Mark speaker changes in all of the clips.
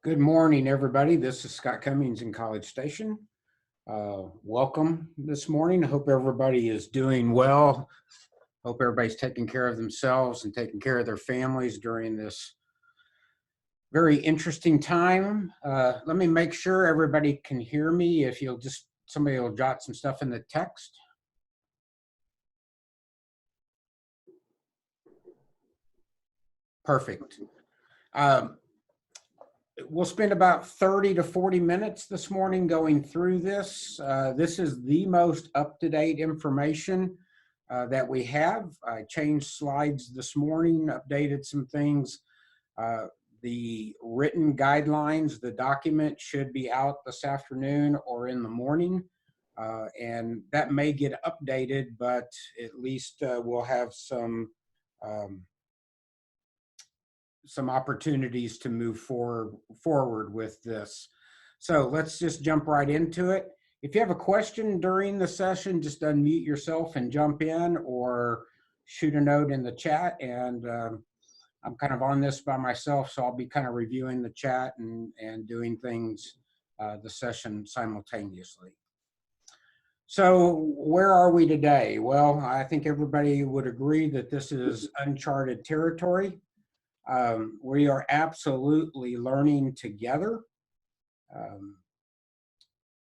Speaker 1: Good morning, everybody. This is Scott Cummings in College Station. Welcome this morning. I hope everybody is doing well. Hope everybody's taking care of themselves and taking care of their families during this very interesting time. Let me make sure everybody can hear me. If somebody will jot some stuff in the text. Perfect. We'll spend about 30 to 40 minutes this morning going through this. This is the most up-to-date information that we have. I changed slides this morning, updated some things. The written guidelines, the document should be out this afternoon or in the morning. And that may get updated, but at least we'll have some opportunities to move forward with this. So let's just jump right into it. If you have a question during the session, just unmute yourself and jump in or shoot a note in the chat. And I'm kind of on this by myself, so I'll be kind of reviewing the chat and doing things, the session simultaneously. So where are we today? Well, I think everybody would agree that this is uncharted territory. We are absolutely learning together.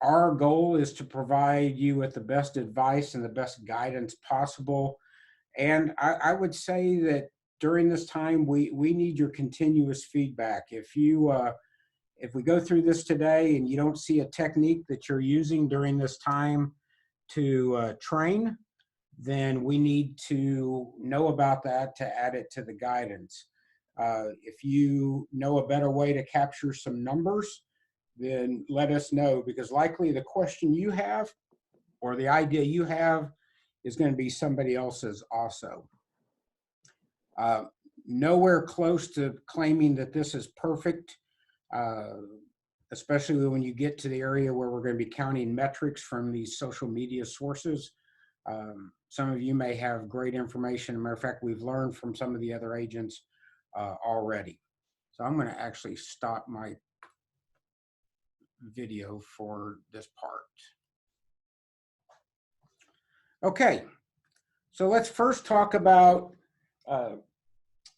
Speaker 1: Our goal is to provide you with the best advice and the best guidance possible. And I would say that during this time, we need your continuous feedback. If we go through this today and you don't see a technique that you're using during this time to train, then we need to know about that to add it to the guidance. If you know a better way to capture some numbers, then let us know, because likely the question you have or the idea you have is going to be somebody else's also. Nowhere close to claiming that this is perfect, especially when you get to the area where we're going to be counting metrics from these social media sources. Some of you may have great information. As a matter of fact, we've learned from some of the other agents already. So I'm going to actually stop my video for this part. Okay, so let's first talk about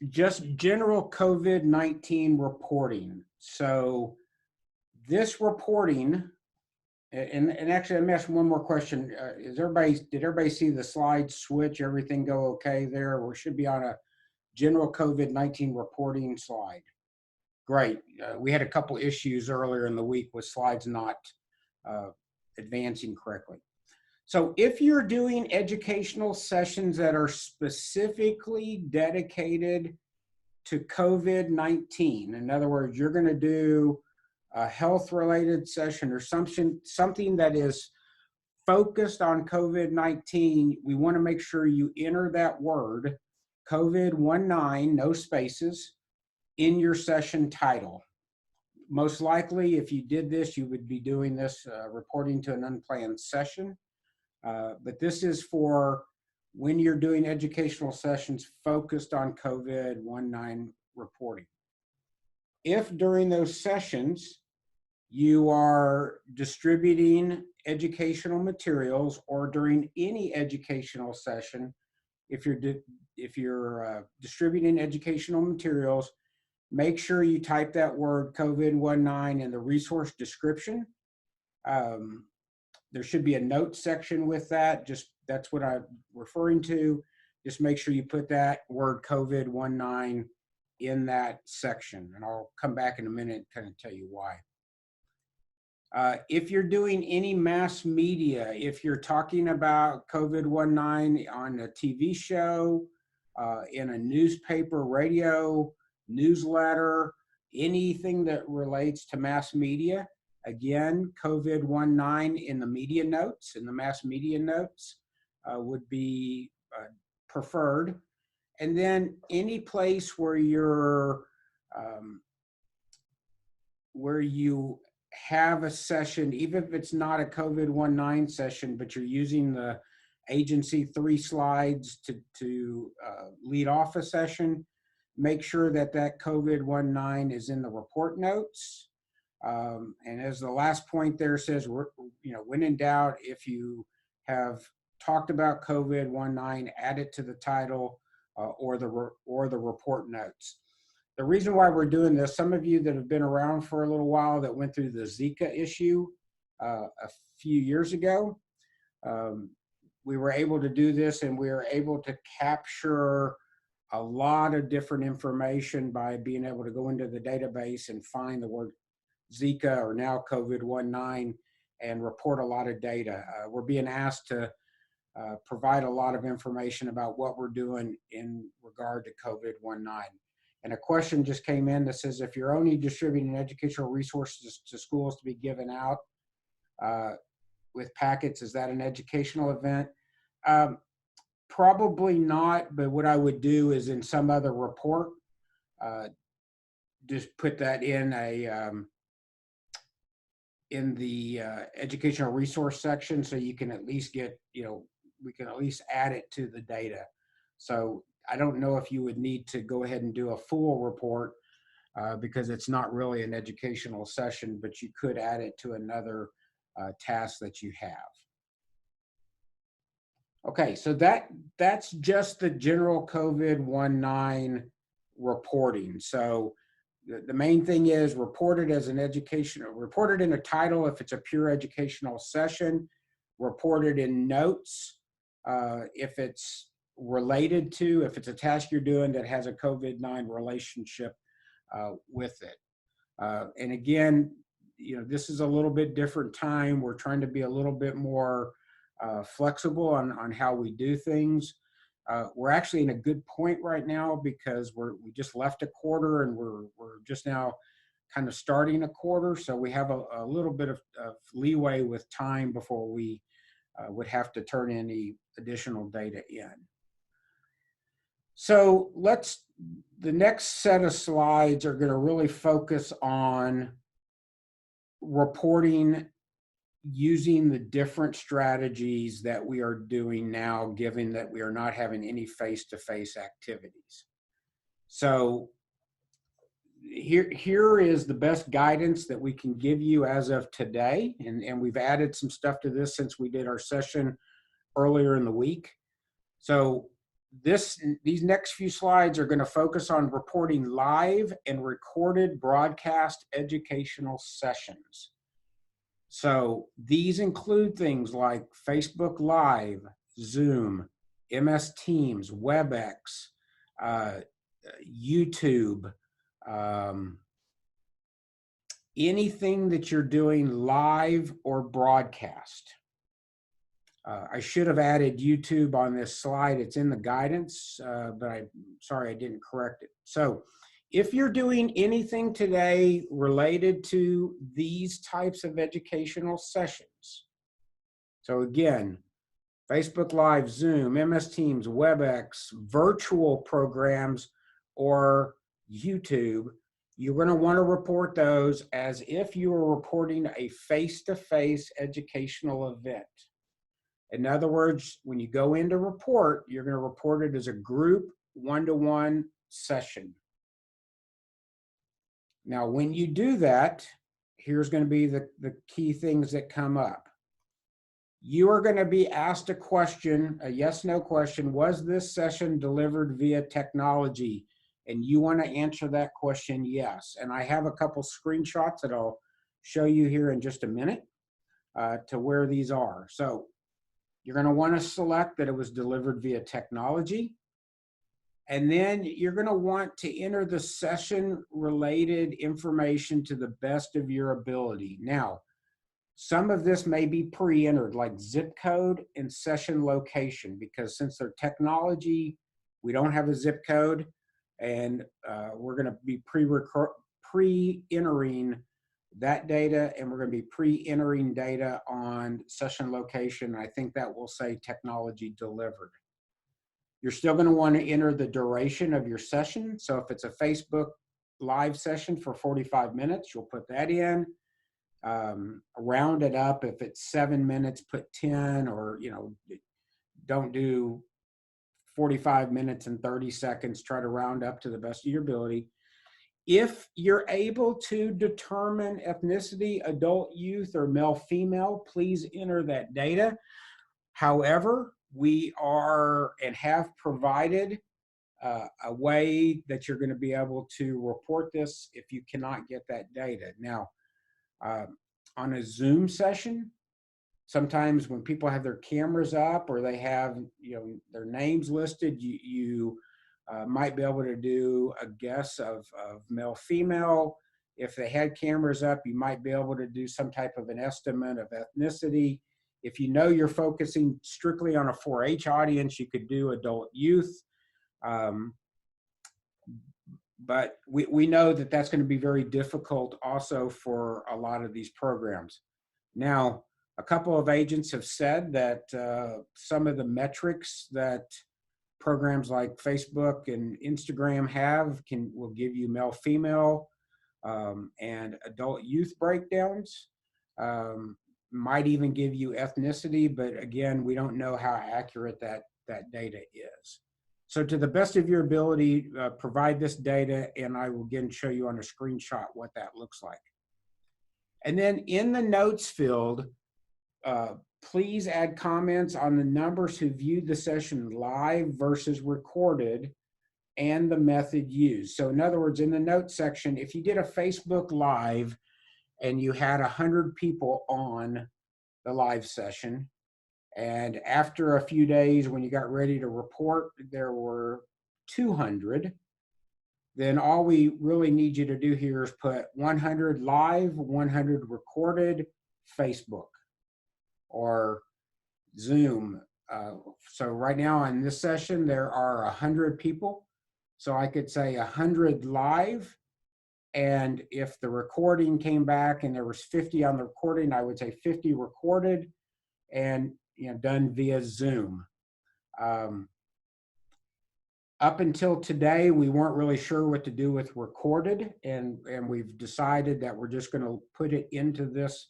Speaker 1: just general COVID-19 reporting. So this reporting, and actually let me ask one more question. Did everybody see the slide switch? Everything go okay there? We should be on a general COVID-19 reporting slide. Great. We had a couple issues earlier in the week with slides not advancing correctly. So if you're doing educational sessions that are specifically dedicated to COVID-19, in other words, you're going to do a health-related session or something that is focused on COVID-19, we want to make sure you enter that word, COVID-19, no spaces, in your session title. Most likely, if you did this, you would be doing this reporting to an unplanned session. But this is for when you're doing educational sessions focused on COVID-19 reporting. If during those sessions you are distributing educational materials, or during any educational session, if you're distributing educational materials, make sure you type that word COVID-19 in the resource description. There should be a note section with that. That's what I'm referring to. Just make sure you put that word COVID-19 in that section, and I'll come back in a minute and kind of tell you why. If you're doing any mass media, if you're talking about COVID-19 on a TV show, in a newspaper, radio, newsletter, anything that relates to mass media, again, COVID-19 in the media notes, in the mass media notes would be preferred. And then any place where you have a session, even if it's not a COVID-19 session, but you're using the agency 3 slides to lead off a session, make sure that that COVID-19 is in the report notes. And as the last point there says, when in doubt, if you have talked about COVID-19, add it to the title or the report notes. The reason why we're doing this, some of you that have been around for a little while that went through the Zika issue a few years ago, we were able to do this, and we were able to capture a lot of different information by being able to go into the database and find the word Zika or now COVID-19 and report a lot of data. We're being asked to provide a lot of information about what we're doing in regard to COVID-19. And a question just came in that says, if you're only distributing educational resources to schools to be given out with packets, is that an educational event? Probably not, but what I would do is in some other report, just put that in the educational resource section, so you can at least get, we can at least add it to the data. So I don't know if you would need to go ahead and do a full report because it's not really an educational session, but you could add it to another task that you have. Okay, so that's just the general COVID-19 reporting. So the main thing is reported as an reported in a title if it's a pure educational session, reported in notes if it's related to, if it's a task you're doing that has a COVID-19 relationship with it. And again, this is a little bit different time. We're trying to be a little bit more flexible on how we do things. We're actually in a good point right now because we just left a quarter and we're just now kind of starting a quarter. So we have a little bit of leeway with time before we would have to turn any additional data in. So the next set of slides are going to really focus on reporting using the different strategies that we are doing now, given that we are not having any face-to-face activities. So here is the best guidance that we can give you as of today. And we've added some stuff to this since we did our session earlier in the week. So these next few slides are going to focus on reporting live and recorded broadcast educational sessions. So these include things like Facebook Live, Zoom, MS Teams, WebEx, YouTube, anything that you're doing live or broadcast. I should have added YouTube on this slide. It's in the guidance, but I'm sorry I didn't correct it. So if you're doing anything today related to these types of educational sessions, so again, Facebook Live, Zoom, MS Teams, WebEx, virtual programs, or YouTube, you're going to want to report those as if you were reporting a face-to-face educational event. In other words, when you go into report, you're going to report it as a group one-to-one session. Now, when you do that, here's going to be the key things that come up. You are going to be asked a question, a yes/no question. Was this session delivered via technology? And you want to answer that question yes. And I have a couple screenshots that I'll show you here in just a minute to where these are. So you're going to want to select that it was delivered via technology. And then you're going to want to enter the session related information to the best of your ability. Now, some of this may be pre-entered, like zip code and session location, because since they're technology, we don't have a zip code, and we're going to be pre-entering that data, and we're going to be pre-entering data on session location. I think that will say technology delivered. You're still going to want to enter the duration of your session. So if it's a Facebook Live session for 45 minutes, you'll put that in. Round it up. If it's 7 minutes, put 10, or don't do 45 minutes and 30 seconds, try to round up to the best of your ability. If you're able to determine ethnicity, adult, youth, or male, female, please enter that data. However, we are and have provided a way that you're going to be able to report this if you cannot get that data. Now, on a Zoom session, sometimes when people have their cameras up or they have, you know, their names listed, you might be able to do a guess of male, female. If they had cameras up, you might be able to do some type of an estimate of ethnicity. If you know you're focusing strictly on a 4-H audience, you could do adult, youth. But we know that that's going to be very difficult also for a lot of these programs. Now, a couple of agents have said that some of the metrics that programs like Facebook and Instagram will give you male, female, and adult, youth breakdowns. Might even give you ethnicity, but again, we don't know how accurate that data is. So to the best of your ability, provide this data, and I will again show you on a screenshot what that looks like. And then in the notes field, please add comments on the numbers who viewed the session live versus recorded and the method used. So in other words, in the notes section, if you did a Facebook Live and you had 100 people on the live session, and after a few days when you got ready to report, there were 200, then all we really need you to do here is put 100 live, 100 recorded, Facebook or Zoom. So right now in this session, there are 100 people. So I could say 100 live. And if the recording came back and there was 50 on the recording, I would say 50 recorded and, you know, done via Zoom. Up until today, we weren't really sure what to do with recorded, and we've decided that we're just going to put it into this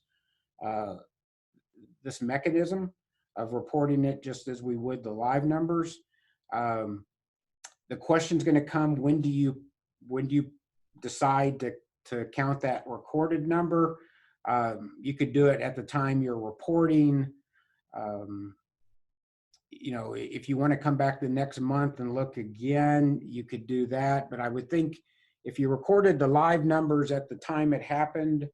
Speaker 1: this mechanism of reporting it just as we would the live numbers. The question's going to come: when do you decide to count that recorded number? You could do it at the time you're reporting. You know, if you want to come back the next month and look again, you could do that. But I would think if you recorded the live numbers at the time it happened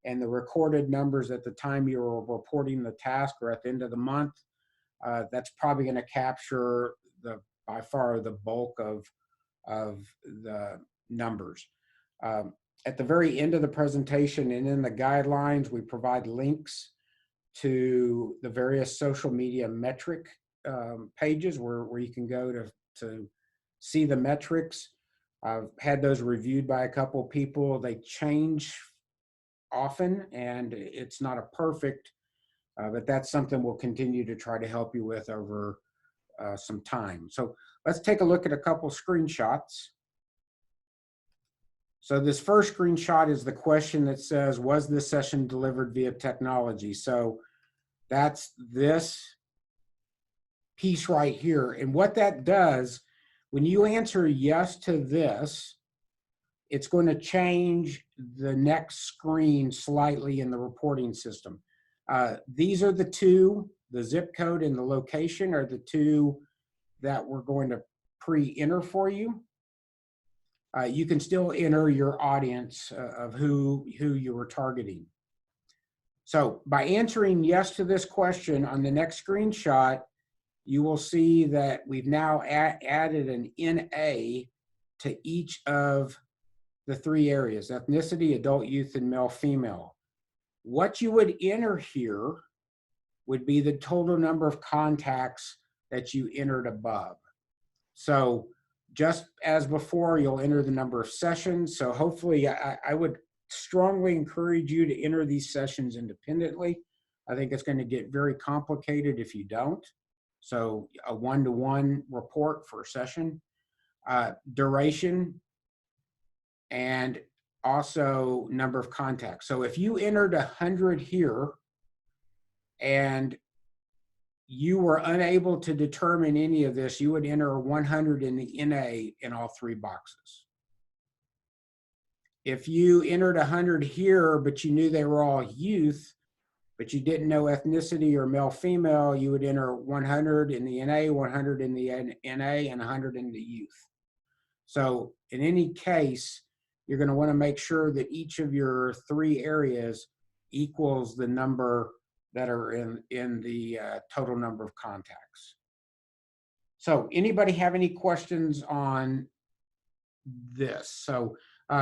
Speaker 1: and the recorded numbers at the time you were reporting the task or at the end of the month, that's probably going to capture by far the bulk of the numbers. At the very end of the presentation and in the guidelines, we provide links to the various social media metric pages where you can go to see the metrics. I've had those reviewed by a couple of people. They change often and it's not a perfect, but that's something we'll continue to try to help you with over some time. So let's take a look at a couple screenshots. So this first screenshot is the question that says, was this session delivered via technology? So that's this piece right here. And what that does, when you answer yes to this, it's going to change the next screen slightly in the reporting system. These are the two, the zip code and the location are the two that we're going to pre-enter for you. You can still enter your audience of who you were targeting. So by answering yes to this question on the next screenshot, you will see that we've now added an NA to each of the three areas: ethnicity, adult, youth, and male, female. What you would enter here would be the total number of contacts that you entered above. So just as before, you'll enter the number of sessions. So hopefully, I would strongly encourage you to enter these sessions independently. I think it's going to get very complicated if you don't. So a one-to-one report for a session, duration, and also number of contacts. So if you entered 100 here and you were unable to determine any of this, you would enter 100 in the NA in all three boxes. If you entered 100 here, but you knew they were all youth, but you didn't know ethnicity or male female, you would enter 100 in the NA, 100 in the NA, and 100 in the youth. So in any case, you're going to want to make sure that each of your three areas equals the number that are in the total number of contacts. So anybody have any questions on this? So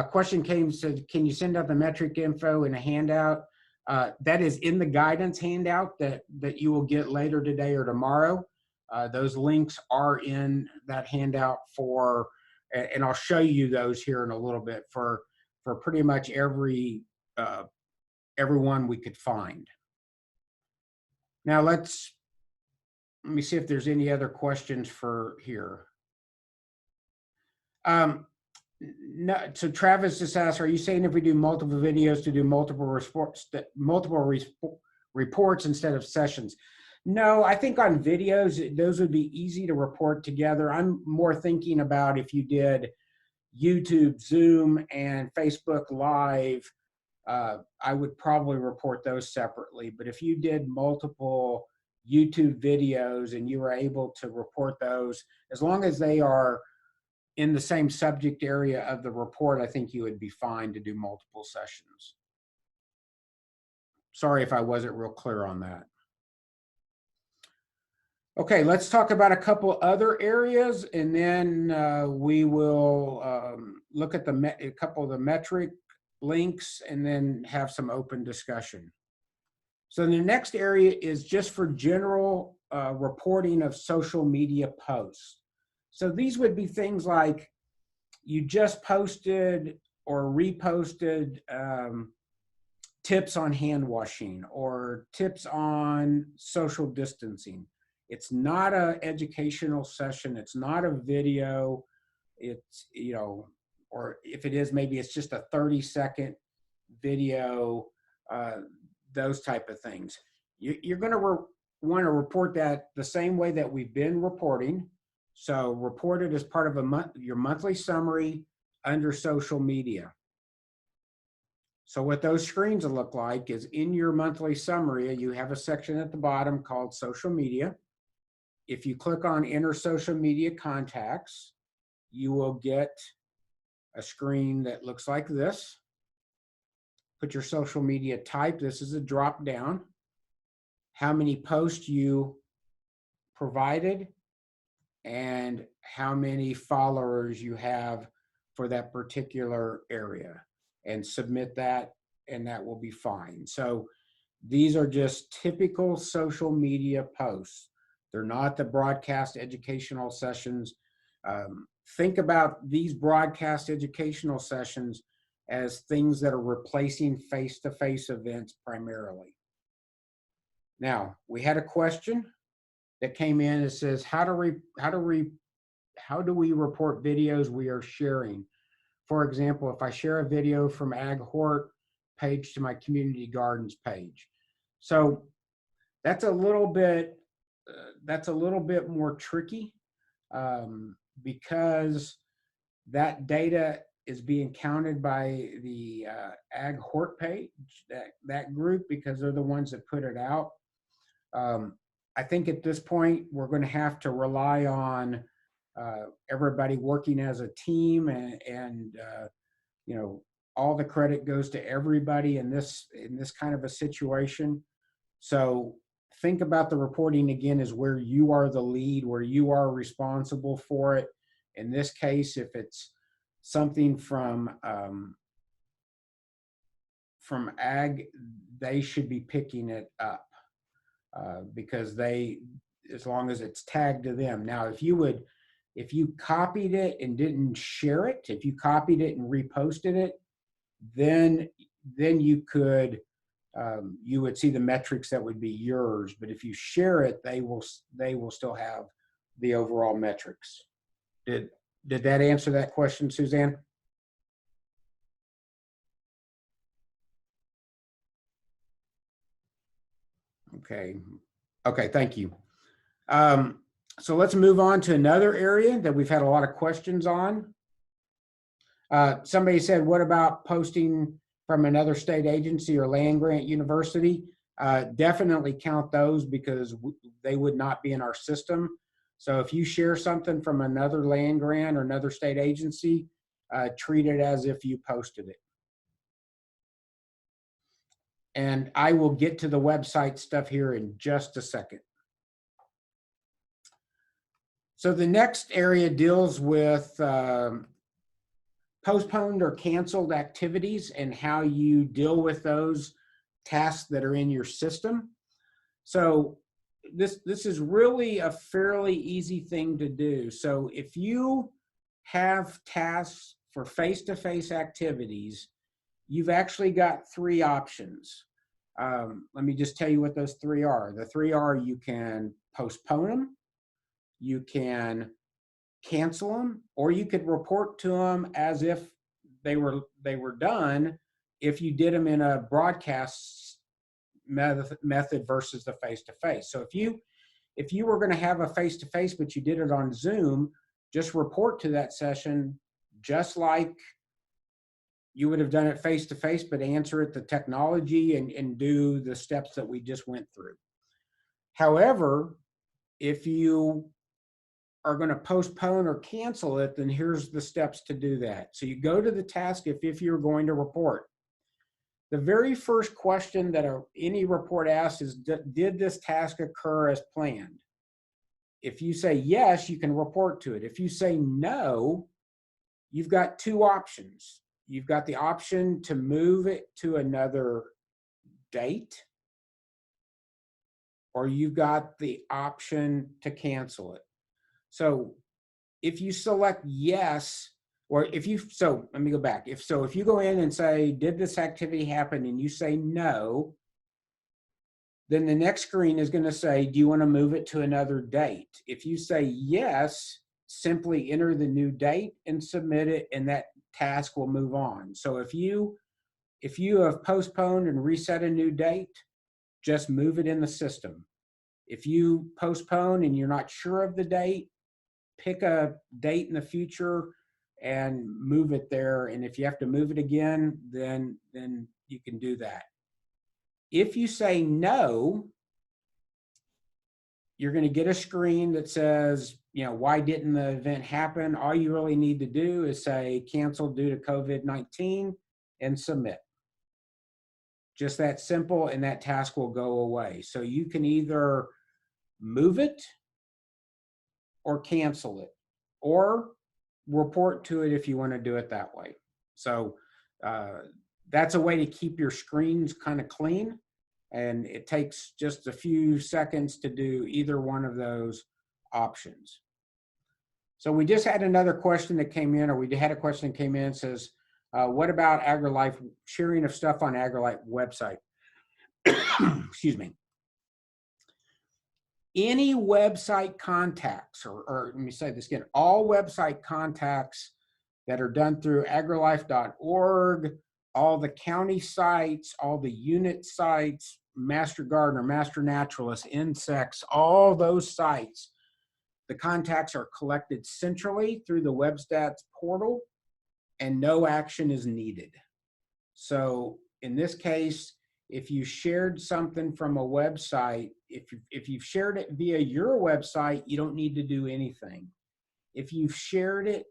Speaker 1: question came, said, can you send out the metric info in a handout? That is in the guidance handout that you will get later today or tomorrow. Those links are in that handout for, and I'll show you those here in a little bit, for pretty much everyone we could find. Now let me see if there's any other questions for here. No, so Travis just asked, are you saying if we do multiple videos to do multiple reports instead of sessions? No, I think on videos, those would be easy to report together. I'm more thinking about if you did YouTube, Zoom, and Facebook Live, I would probably report those separately. But if you did multiple YouTube videos and you were able to report those, as long as they are in the same subject area of the report, I think you would be fine to do multiple sessions. Sorry if I wasn't real clear on that. Okay, let's talk about a couple other areas, and then we will look at a couple of the metric links and then have some open discussion. So the next area is just for general reporting of social media posts. So these would be things like you just posted or reposted tips on hand washing or tips on social distancing. It's not an educational session. It's not a video. It's, you know, or if it is, maybe it's just a 30-second video, those type of things. You're going to want to report that the same way that we've been reporting. So report it as part of your monthly summary under social media. So what those screens will look like is in your monthly summary, you have a section at the bottom called social media. If you click on enter social media contacts, you will get a screen that looks like this. Put your social media type. This is a drop down. How many posts you provided, and how many followers you have for that particular area, and submit that, and that will be fine. So these are just typical social media posts. They're not the broadcast educational sessions. Think about these broadcast educational sessions as things that are replacing face-to-face events primarily. Now, we had a question that came in. It says, how do we report videos we are sharing? For example, if I share a video from Ag Hort page to my community gardens page. So that's a little bit more tricky because that data is being counted by the Ag Hort page, that group, because they're the ones that put it out. I think at this point, we're going to have to rely on everybody working as a team, and you know, all the credit goes to everybody in this kind of a situation. So think about the reporting again as where you are the lead, where you are responsible for it. In this case, if it's something from Ag, they should be picking it up because as long as it's tagged to them. Now, if you copied it and didn't share it, if you copied it and reposted it, then you could, you would see the metrics that would be yours. But if you share it, they will still have the overall metrics. Did that answer that question, Suzanne? Okay, thank you. So let's move on to another area that we've had a lot of questions on. Somebody said, what about posting from another state agency or land grant university? Definitely count those because they would not be in our system. So if you share something from another land grant or another state agency, treat it as if you posted it. And I will get to the website stuff here in just a second. So the next area deals with postponed or canceled activities and how you deal with those tasks that are in your system. So this is really a fairly easy thing to do. So if you have tasks for face-to-face activities, you've actually got three options. Let me just tell you what those three are. The three are: you can postpone them, you can cancel them, or you could report to them as if they were done if you did them in a broadcast method versus the face-to-face. So if you were going to have a face-to-face but you did it on Zoom, just report to that session just like you would have done it face-to-face, but answer it the technology and do the steps that we just went through. However, if you are going to postpone or cancel it, then here's the steps to do that. So you go to the task if you're going to report. The very first question that any report asks is, did this task occur as planned? If you say yes, you can report to it. If you say no, you've got two options. You've got the option to move it to another date, or you've got the option to cancel it. So if you select yes, or so let me go back. If you go in and say, did this activity happen, and you say no, then the next screen is going to say, do you want to move it to another date? If you say yes, simply enter the new date and submit it, and that task will move on. So if you have postponed and reset a new date, just move it in the system. If you postpone and you're not sure of the date, pick a date in the future and move it there. And if you have to move it again, then you can do that. If you say no, you're going to get a screen that says, why didn't the event happen? All you really need to do is say cancel due to COVID-19 and submit. Just that simple, and that task will go away. So you can either move it or cancel it, or report to it if you want to do it that way. So that's a way to keep your screens kind of clean, and it takes just a few seconds to do either one of those options. So we just had another question that came in, or we had a question that came in, says, what about AgriLife, sharing of stuff on AgriLife website? Excuse me. Any website contacts, or let me say this again, all website contacts that are done through agrilife.org, all the county sites, all the unit sites, Master Gardener, Master Naturalist, insects, all those sites, the contacts are collected centrally through the WebStats portal, and no action is needed. So in this case, if you shared something from a website, if you've shared it via your website, you don't need to do anything. If you've shared it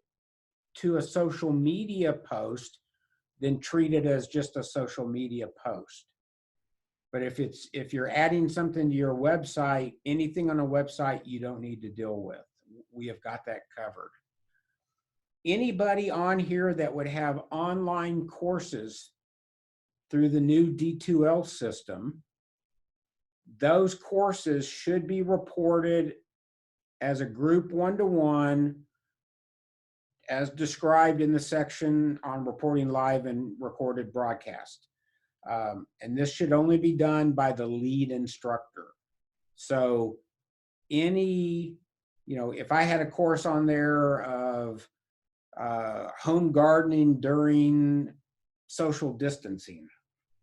Speaker 1: to a social media post, then treat it as just a social media post. But if you're adding something to your website, anything on a website, you don't need to deal with. We have got that covered. Anybody on here that would have online courses through the new D2L system, those courses should be reported as a group one-to-one, as described in the section on reporting live and recorded broadcast. And this should only be done by the lead instructor. So if I had a course on there of home gardening during social distancing,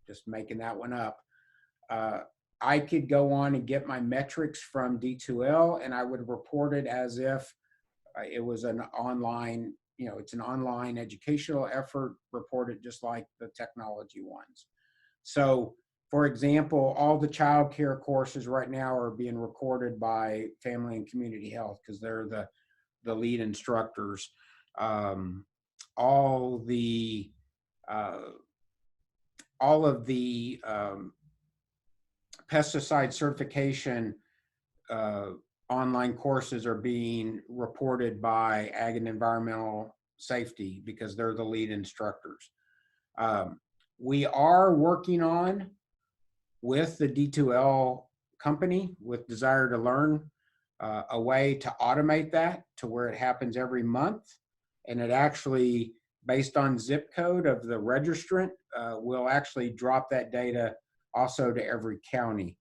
Speaker 1: just making that one up, I could go on and get my metrics from D2L, and I would report it as if it was an online, it's an online educational effort, report it just like the technology ones. So, for example, all the child care courses right now are being recorded by Family and Community Health because they're the lead instructors. All the all of the pesticide certification online courses are being reported by Ag and Environmental Safety because they're the lead instructors. We are working on, with the D2L company, with Desire to Learn, a way to automate that to where it happens every month. And it actually, based on zip code of the registrant, will actually drop that data also to every county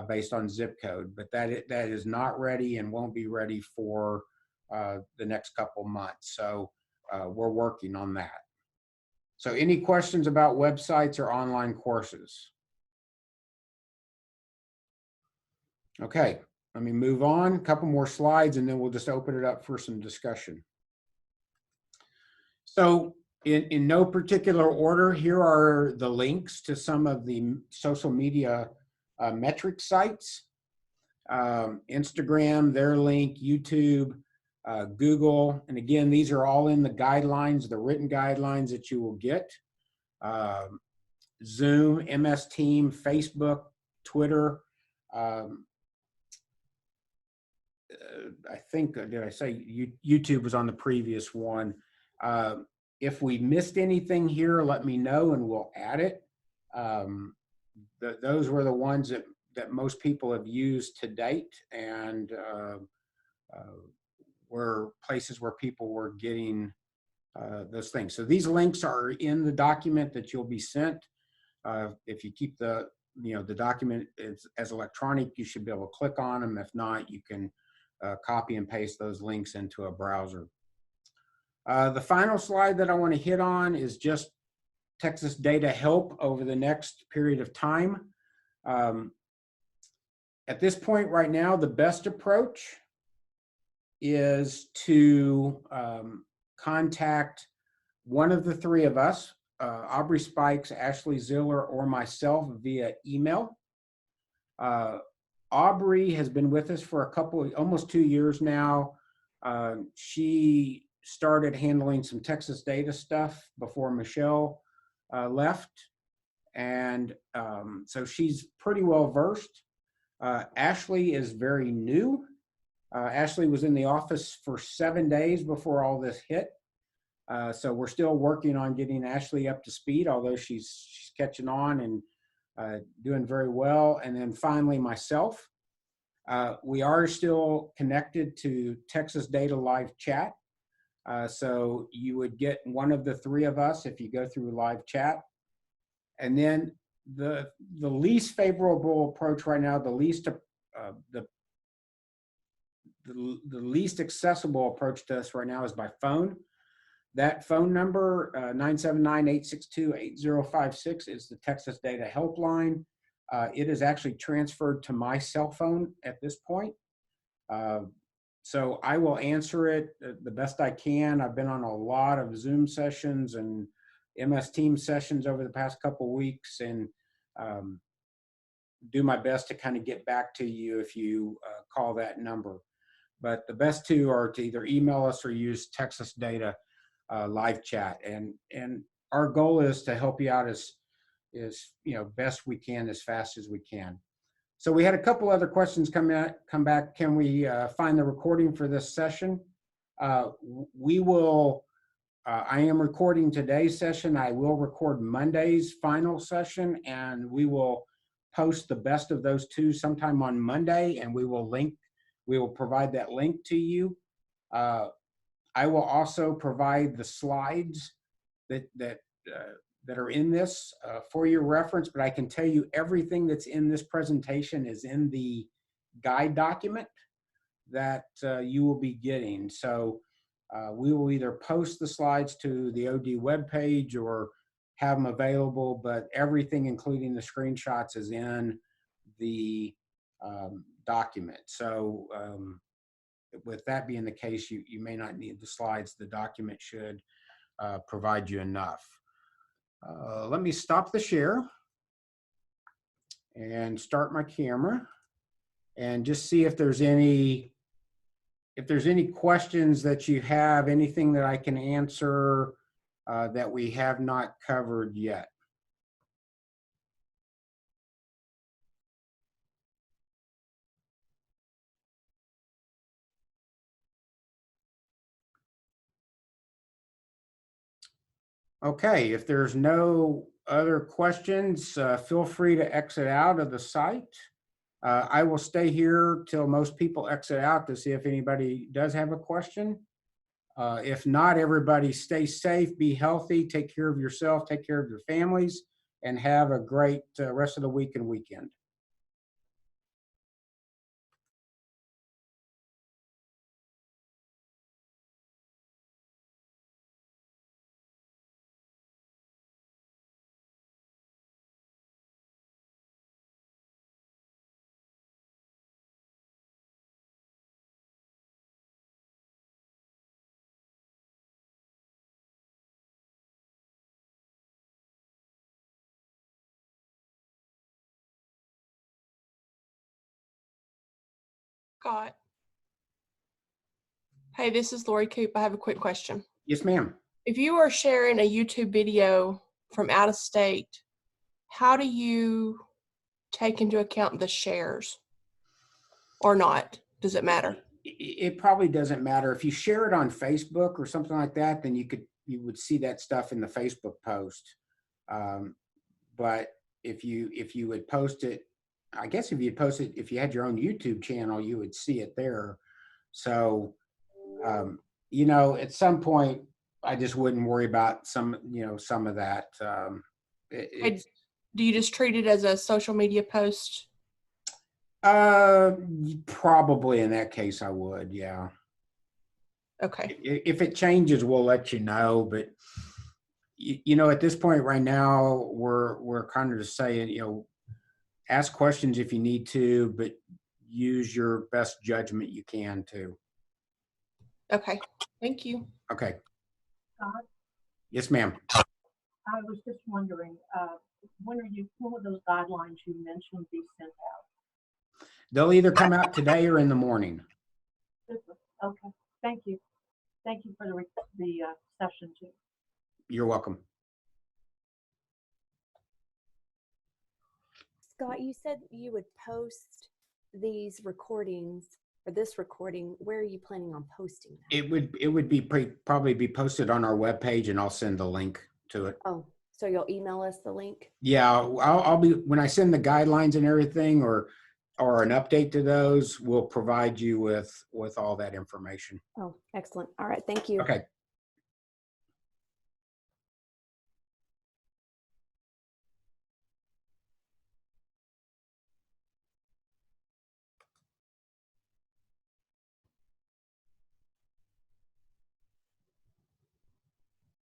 Speaker 1: based on zip code. But that is not ready and won't be ready for the next couple months. So we're working on that. So any questions about websites or online courses? Okay, let me move on. A couple more slides and then we'll just open it up for some discussion. So in no particular order, here are the links to some of the social media metric sites. Instagram, their link, YouTube, Google. And again, these are all in the guidelines, the written guidelines that you will get. Zoom, MS Team, Facebook, Twitter. I think, did I say YouTube was on the previous one? If we missed anything here, let me know and we'll add it. Those were the ones that most people have used to date, and were places where people were getting those things. So these links are in the document that you'll be sent. If you keep the document as electronic, you should be able to click on them. If not, you can copy and paste those links into a browser. The final slide that I want to hit on is just Texas Data Help over the next period of time. At this point right now, the best approach is to contact one of the three of us, Aubrey Spikes, Ashley Ziller, or myself via email. Aubrey has been with us for almost 2 years now. She started handling some Texas data stuff before Michelle left. And so she's pretty well versed. Ashley is very new. Ashley was in the office for 7 days before all this hit. So we're still working on getting Ashley up to speed, although she's catching on and doing very well. And then finally myself. We are still connected to Texas Data Live Chat. So you would get one of the three of us if you go through live chat. And then the least favorable approach right now, the least accessible approach to us right now is by phone. That phone number, 979-862-8056, is the Texas Data Helpline. It is actually transferred to my cell phone at this point. So I will answer it the best I can. I've been on a lot of Zoom sessions and MS Teams sessions over the past couple of weeks, and do my best to kind of get back to you if you call that number. But the best two are to either email us or use Texas Data live chat. And our goal is to help you out as best we can, as fast as we can. So we had a couple other questions come back. Can we find the recording for this session? We will. I am recording today's session. I will record Monday's final session, and we will post the best of those two sometime on Monday, and we will provide that link to you. I will also provide the slides that are in this for your reference, but I can tell you everything that's in this presentation is in the guide document that you will be getting. So we will either post the slides to the OD webpage or have them available, but everything, including the screenshots, is in the document. So with that being the case, you may not need the slides. The document should provide you enough. Let me stop the share and start my camera and just see if there's any questions that you have, anything that I can answer that we have not covered yet. Okay, if there's no other questions, feel free to exit out of the site. I will stay here till most people exit out to see if anybody does have a question. If not, everybody stay safe, be healthy, take care of yourself, take care of your families, and have a great rest of the week and weekend.
Speaker 2: Scott. Hey, this is Lori Coop. I have a quick question.
Speaker 1: Yes, ma'am.
Speaker 2: If you are sharing a YouTube video from out of state, how do you take into account the shares or not? Does it matter?
Speaker 1: It probably doesn't matter. If you share it on Facebook or something like that, then you would see that stuff in the Facebook post. But if you would post it, I guess if you post it, if you had your own YouTube channel, you would see it there. So, you know, at some point, I just wouldn't worry about some of that.
Speaker 2: Do you just treat it as a social media post?
Speaker 1: Probably in that case, I would, yeah.
Speaker 2: Okay.
Speaker 1: If it changes, we'll let you know. But you know, at this point right now, we're kind of just saying, you know, ask questions if you need to, but use your best judgment you can too.
Speaker 2: Okay. Thank you.
Speaker 1: Okay.
Speaker 3: Scott?
Speaker 1: Yes, ma'am.
Speaker 3: I was just wondering, when will those guidelines you mentioned be sent out?
Speaker 1: They'll either come out today or in the morning.
Speaker 3: Okay, thank you. Thank you for the session too.
Speaker 1: You're welcome.
Speaker 4: Scott, you said you would post these recordings or this recording. Where are you planning on posting that?
Speaker 1: It would be probably be posted on our webpage, and I'll send the link to it.
Speaker 4: Oh, so you'll email us the link?
Speaker 1: Yeah, I'll be, when I send the guidelines and everything, or an update to those, we'll provide you with all that information.
Speaker 4: Oh, excellent. All right. Thank you.
Speaker 1: Okay.